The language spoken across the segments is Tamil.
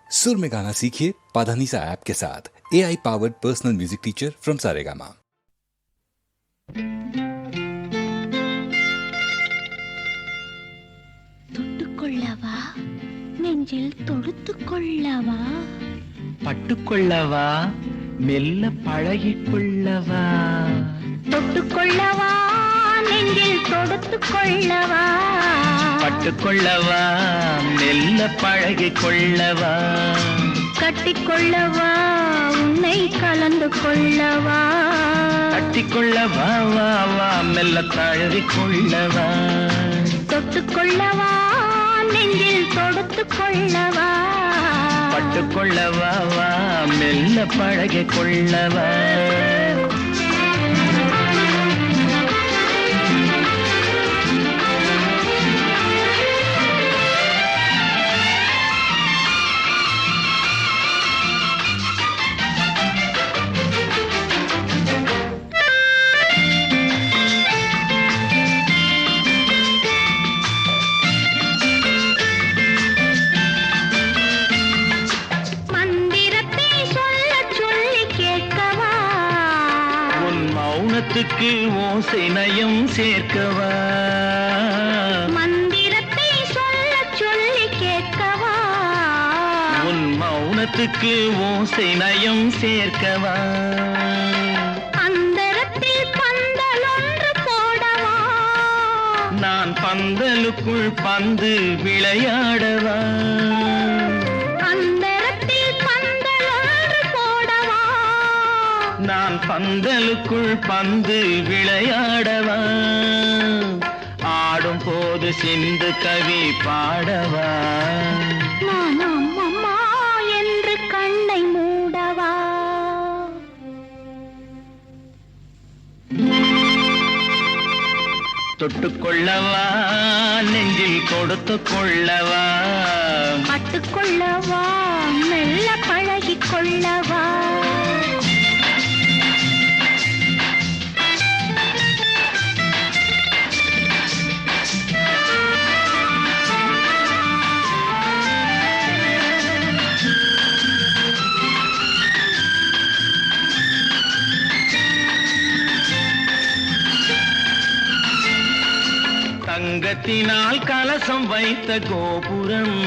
सुर में गाना सीखिए पाधानीसा ऐप के साथ। AI powered personal music teacher from Saregama. தொட்டுக்கொள்ளவா நெஞ்சில் தொடுத்துக்கொள்ளவா பட்டுக்கொள்ளவா மெல்ல பழகிக்கொள்ளவா தொட்டுக்கொள்ளவா நெஞ்சில் தொடுத்துக்கொள்ளவா பட்டுக்கொள்ளவா மெல்ல பழகிக்கொள்ளவா கட்டிக்கொள்ளவா உன்னை கலந்து கொள்ளவா கட்டிக்கொள்ளவா வா வா மெல்ல தழுவிக்கொள்ளவா தொட்டுக்கொள்ளவா நெஞ்சில் தொடுத்துக்கொள்ளவா பட்டுக்கொள்ளவா வா மெல்ல பழகிக்கொள்ளவா மௌனத்துக்கு ஓசை நயம் சேர்க்கவா மந்திரத்தை சொல்ல சொல்லி கேட்கவா உன் மௌனத்துக்கு ஓசை நயம் சேர்க்கவா அந்தரத்தில் பந்தல் ஒன்று போடவா நான் பந்தலுக்குள் பந்து விளையாடவா நான் பந்தலுக்குள் பந்து விளையாடவா ஆடும் போது சிந்து கவி பாடவா நான் அம்மம்மா என்று கண்ணை மூடவா தொட்டுக்கொள்ளவா நெஞ்சில் கொடுத்துக் கொள்ளவா பட்டுக்கொள்ளவா மெல்ல பழகிக்கொள்ளவா தங்கத்தினால் கலசம் வைத்த கோபுரம்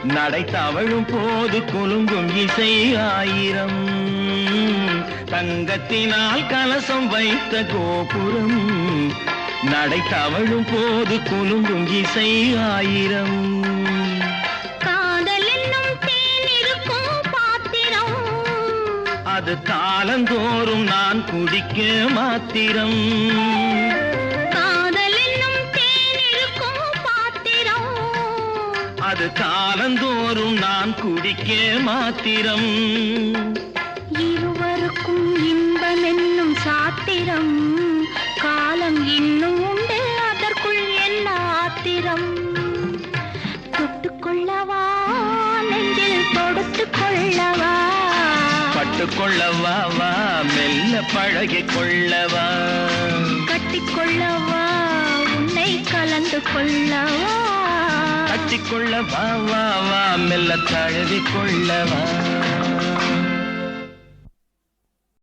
நடை தவழும் போது குலுங்கும் இசை ஆயிரம் தங்கத்தினால் கலசம் வைத்த கோபுரம் நடை தவழும் போது குலுங்கும் இசை ஆயிரம் காதல் என்னும் தேன் இருக்கும் பாத்திரம் அது காலந்தோறும் நான் குடிக்க மாத்திரம் அது காலந்தோறும் நான் குடிக்க மாத்திரம் இருவருக்கும் இன்பம் என்னும் சாத்திரம் காலம் இன்னும் உண்டு அதற்குள் என்ன ஆத்திரம் தொட்டுக்கொள்ளவா நெஞ்சில் தொடுத்துக்கொள்ளவா பட்டுக்கொள்ளவா வா மெல்ல பழகிக்கொள்ளவா கட்டிக்கொள்ளவா உன்னை கலந்து கொள்ளவா கட்டிக்கொள்ளவா வா வா மெல்ல தழுவிக்கொள்ளவா